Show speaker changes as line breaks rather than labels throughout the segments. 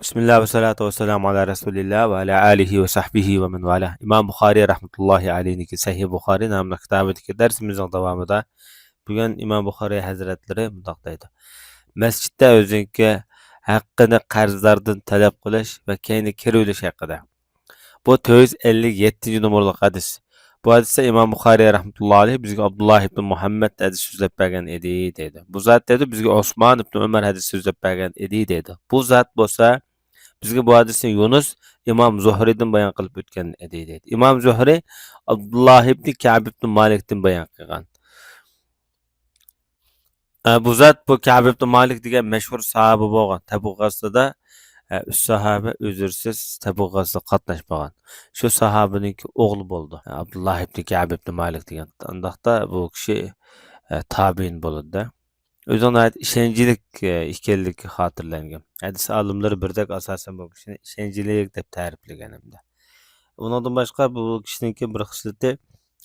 Bismillah ve salatu ve selamu ala Resulillah ve ala alihi ve sahbihi ve men valah. İmam Bukhari rahmetullahi aleyhinki Sahih Bukhari namlı kitabındaki dersimizin devamında bugün İmam Bukhari Hazretleri mundaqdaydı. Mescitte özünki haqqını qarzlardan talep qilish ve keyni kirilish haqida. Bu 457 numaralı hadis. Bu hadisde İmam Bukhari rahmetullahi aleyh bizge Abdullah ibn Muhammed hadis sözlep bergen edi dedi. Bu zat dedi bizge Osman ibn Ömer hadis sözlep bergen edi dedi. Bu zat bolsa bizge bu hadisni Yunus İmam Zuhri'den bayan qılıp ötken edi dedi. İmam Zuhri Abdullah ibn Ka'b ibn Malik'ten bayan qilgan. Bu zat bu Ka'b ibn Malik degan meşhur sahabe bolgan. Tabuk gazasida üç sahabe özürsiz Tabuk gazasida qatnaşmagan. Şu sahabeninki oğlu boldu. Abdullah ibn Ka'b ibn Malik degan. Andaqda bu kişi tabiin boldu da. Özüne ait işencilik ikellik hatırlangan. Hadis alimleri birdek asasen bu kişini işencilik dep ta'riflagan hamda. Ondan başqa bu kişininki bir xislati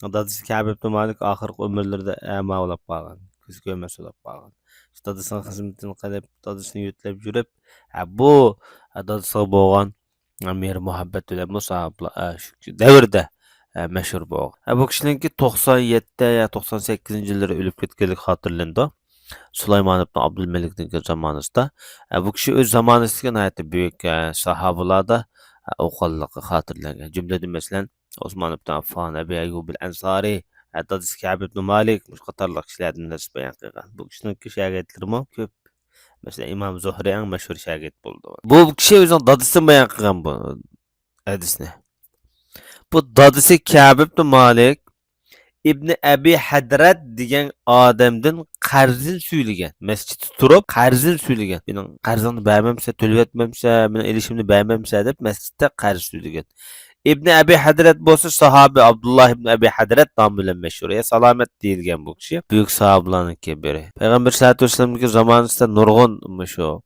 dadisi Ka'b ibn Malik ahirki ömürlerinde ama olap qalgan. Көз görmez olap qalgan. Dadısının xizmetini qilib, dadısını yütlep жүрüp, bu dadısına bolgan mehr muhabbet bilen bu sahablar şu devirde meşhur bolgan. Bu kişininki 97 ya 98 yılları ölüp ketkenlik hatırlandı. Süleyman ibn Abdülmelik'in zamanında. Bu kişi öz zamanısından hayatı büyük sahabalarda oqallıqı hatırlangan. Cümleden mesela Osman ibn Affan, Ebu Eyyub el-Ensari, dadisi Ka'b ibn Malik, muş qatarlıq kişilerden ders bayan qilgan. Bu kişinin şagirdlerimi köp. Mesela İmam Zuhri en meşhur şagird boldu. Bu kişi özünün dadısını bayan qilgan bu hadisni. Bu dadisi Ka'b ibn Malik İbni Abi Hadrat degan odamdan qarzin suylagan. Masjidda turib qarzin suylagan. Mening qarzimni bermamsa, to'lab etmamsa, mening ilishimni bermamsa deb masjidda qarz suylagan. İbni Abi Hadrat bo'lsa sahabi Abdullah ibn Abi Hadrat nomi bilan mashhur. Salomat deyilgan bu kishi. Buyuk sahobalarning biri. Payg'ambar sollallohu alayhi vasallamning zamonasida nurg'un shu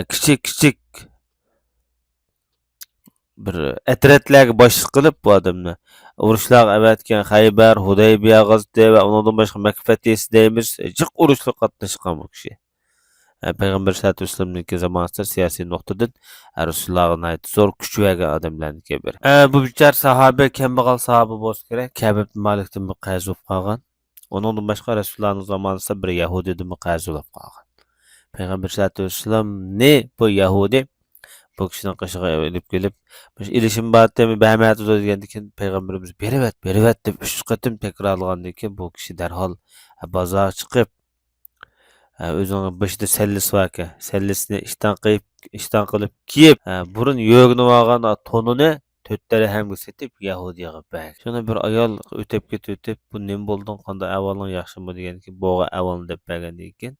kichik bir etretlerge başlık kılıp bu adamla. Uruşlar evetken Hayber, Hudeybiye gazete ve ondan başka Mekke fethiyesi deyimiz cık uruşlu katlaşkan bu kişi. Peygamber sallallahu aleyhi ve sellem'deki zamanında siyasi noktadan Resulullah'ın ait zor küçüğe adamlarını biri. Bu biçar sahabe kembegal sahabe boz gerek. Ka'b ibn Malik'ten bir qayz olup qalgan. Ondan başka Resulullah'ın zamanında bir Yahudi'den bir qayz olup qalgan. Peygamber sallallahu aleyhi ve sellem ne bu Yahudi? Bu kişinin qışığa elip gelip ilişim batı bähmet degendikin peygamberimiz berivet dep 3 qatim tekrarlagandan bu kişi derhal bazara çıkıp özünün başında sellis varken sellisini işten qılıp kiyip burun yögünü vargan tonunu tötleri hem setip Yahudiye bak. Şuna bir ayol ötep ketip bu nem boldun qanda avalın yaxşımı degendikin boğa avalın dep bergendikin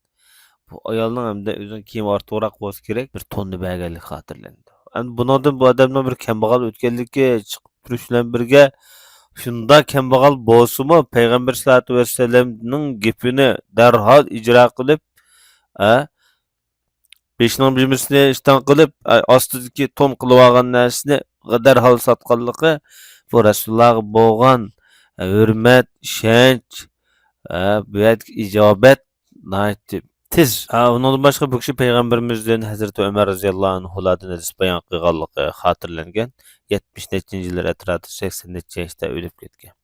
bu ayolning hamda o'zining kiyim ortiqroq bo'lishi kerak bir tonni berganlik xotirlandi. Endi bundan bu odamning bir kambag'al o'tganligi chiqib turish bilan birga shunda kambag'al bo'lsa-mu payg'ambar sollallohu alayhi vasallamning gapini darhol ijro qilib, beshining bimisini ishdan qilib, ostidagi ton qilib olgan narsani darhol sotganligi bu Rasulullohga bo'lgan hurmat, ishonch, bu ijobat tez. Ondan başka bu kişi Peygamberimizden Hazreti Ömer radıyallahu anhu'lardan hadis bayan qilganligi xotirlangan. 70-nechi yillar atrofida 80-nechi yoshda o'lib ketgan.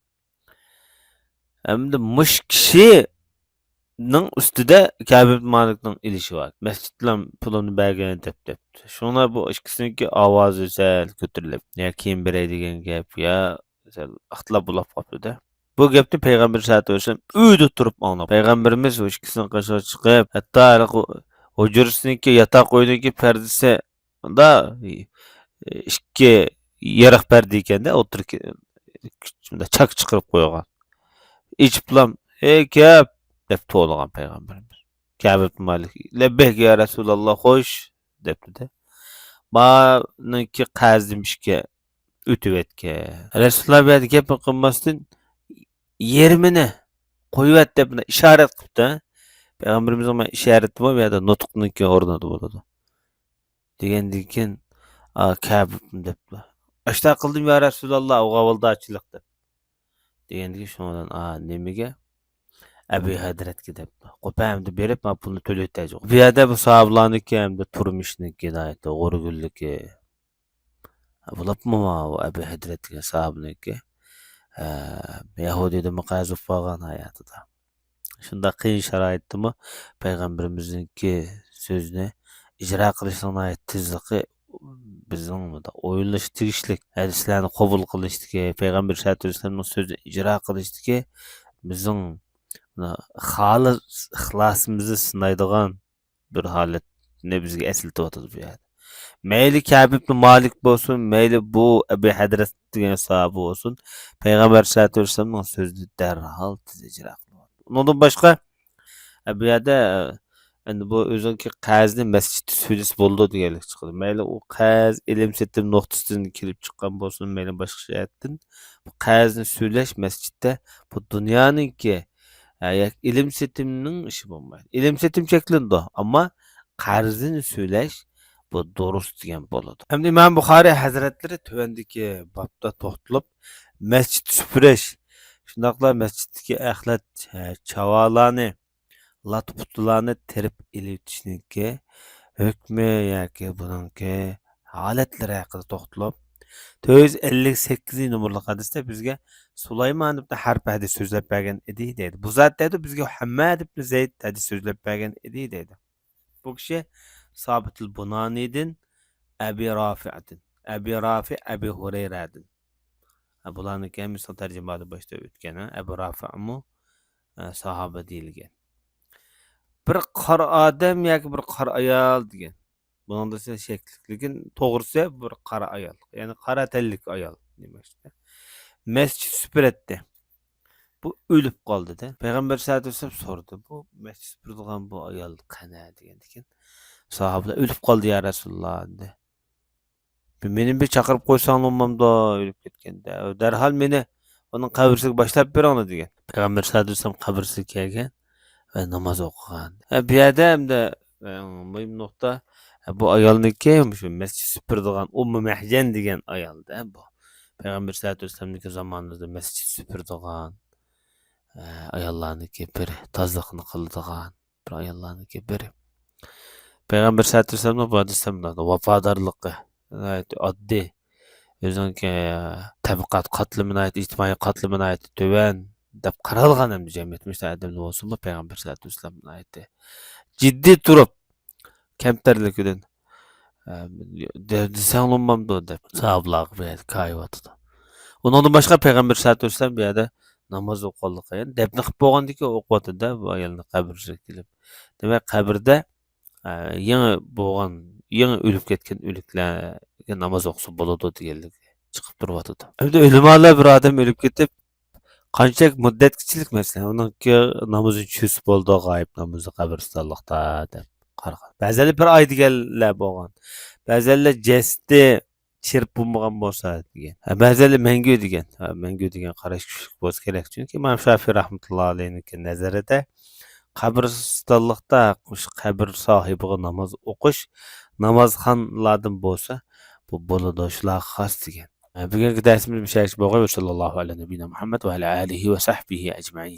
Endi mush kishining ustida Ka'b ibn Malikning ilishi bor. Masjid bilan pulini bergan deb. Shuna bu ikkisiniki ovozi sal ko'tarilib, ya keyin beray degan gap ya sal ixtilof bo'lib qoldi-da. Bu gapni Peygamber sallallahu aleyhi ve sellem uyda turib anlab. Peygamberimiz o ikisini qaşığa çıkıp, hatta hujursiniki yatak oyuniki perdesi da ikki yarıq perdi ekan da o'tirib çak çıkırıp qo'ygan. İçip bilan, Ka'b deb to'lagan Peygamberimiz. Ka'b ibn Malik, "Lebbek ya Resulallah, xo'sh" debdi de. Maniki qarzimishga o'tib etgan. Rasululloh bu gap qilmasdan yerimini qo'yvat deb ishorat qilibdi. Payg'ambarimizning mana ishorati bor, bu yerda nutqniki o'rnida bo'ladi. Degandan keyin Ka'b debdi. "Ashta qildim ya Rasululloh, o'g'avildachilik" deb. Degandan keyin shundan nimaga? Abi Hazretga depdi. Qopamni berip men pulni töletejek. Bu yerda bu sahablarniki hamda turmushniki aytdi, g'urgulligi. Bulapmı o Abi Hazretga sahabniki. Yahudiyda maqazib qolgan hayotida. Shunda qiyin sharoitdimi payg'ambarimizniki so'zni ijro qilishning tezligi bizning o'ylash tegishlik hadislarni qabul qilishdagi payg'ambar sallallohu alayhi vasallamning so'zini ijro qilishdagi bizning xolis ixlosimizni sinaydigan bir holatni bizga eslatib bu yerda. Mayli Ka'b ibn Malik bo'lsin, mayli bu Abu Hadrat degan sahoba bo'lsin, payg'ambar sallallohu alayhi vasallamning so'zini darhol tez ijro qiladi. Undan boshqa bu yerda endi bu o'zinki qazni masjid so'zisi bo'ldi deganlik chiqadi. Mayli u qaz ilm setim nuqtasidan kelib chiqqan bo'lsin, mayli boshqa shayatdan bu qazni so'zlash masjidda bu dunyoninki ilm setimning ishi bo'lmaydi. Ilm setim cheklandi, ammo qarzini so'zlash bu durust degan bo'ladi. Hamda Imom Buxoriy hazratlari tuvandagi bobda to'xtalib masjid supurish, shundaqla masjiddagi axlat chavolarni, latputlarni terib elitishninki hukmi yoki buningki holatlari haqida to'xtalib 458 numurli hadisda bizga Sulaymon ibn Harb hadis so'zlab bergan edi deydi. Bu zot dedi bizga Muhammad ibn Zayd hadis so'zlab bergan edi deydi. Bu kishi Sobitul Bunaniydan Abi Rafi'dan, Abi Rafi Abi Hurayradan. Bularniki ham misol tarjimada boshda o'tgan, Abu Rafi'mu sahoba deyilgan. Bir qora odam yoki bir qora ayol degan. Buningda sheklik, lekin to'g'risi bir qora ayol, ya'ni qora tanlik ayol demakdir. Masjid süpüretdi. Bu o'lib qoldi-da. Payg'ambar sallallohu alayhi vasallam so'radi. Bu masjid süpüradigan bu ayol qana degan ekan. Sahobalar o'lib qoldi ya Rasululloh dedi. Meni bir chaqirib qo'ysang bo'lmamda o'lib ketganda. Darhol meni uning qabrisiga boshlab beringlar degan. Payg'ambar sallallohu alayhi vasallam qabrisiga kelgan va namoz o'qigan. Bu yerda hamda muhim nuqta bu ayolniki shu masjid süpüradigan Ummu Mahjan degan ayolda bu. Payg'ambar sallallohu alayhi vasallamning zamonida masjid süpüradigan ayollarniki biri, tozliqni qiladigan bir ayollarniki biri. Payg'ambar sallallohu alayhi vasallam bu hadisda vafodorligi oddiy o'zinki tabaqat qatlamini ijtimoiy qatlamini to'van deb qaralgan ham jamiyatda odamlar bo'lsa-mu payg'ambar sallallohu alayhi vasallam aytdi. Jiddiy turib kamtarligidan desang olmamdi deb sahobalar bu yerda kayvatdi. Undan boshqa payg'ambar sallallohu alayhi vasallam bu yerda namoz o'qiganligi, ya'ni dafn qilib bo'lgandiki o'qiyotdi-da bu ayolning qabriga kelib. Demak, qabrda yangi bo'lgan, yangi o'lib ketgan o'liklarga namoz o'qisa bo'ladi deganlik chiqib turyapti. Endi o'limalar bir odam o'lib ketib qancha muddatgachilik masalan uningki namozi cho'sib bo'ldi, g'oyib namozi qabristonlikda deb qaragan. Ba'zilar bir oy deganlar bo'lgan. Ba'zilar jasdi chirib bo'lmagan bo'lsa degan. Ba'zilar mangu degan. Mangu degan qarash kuchli bo'lsa kerak. Chunki Imom Shafiy rahmatullohi alayhi nazarida qabristonlikda qabr sohibiga namoz o'qish namozxonlardan bo'lsa bu bo'ladi shular xos degan. Bugungi darsimiz bu shakl bo'lgan. Sallallohu alayhi va Muhammad va ala alihi va sahbihi ajma'in.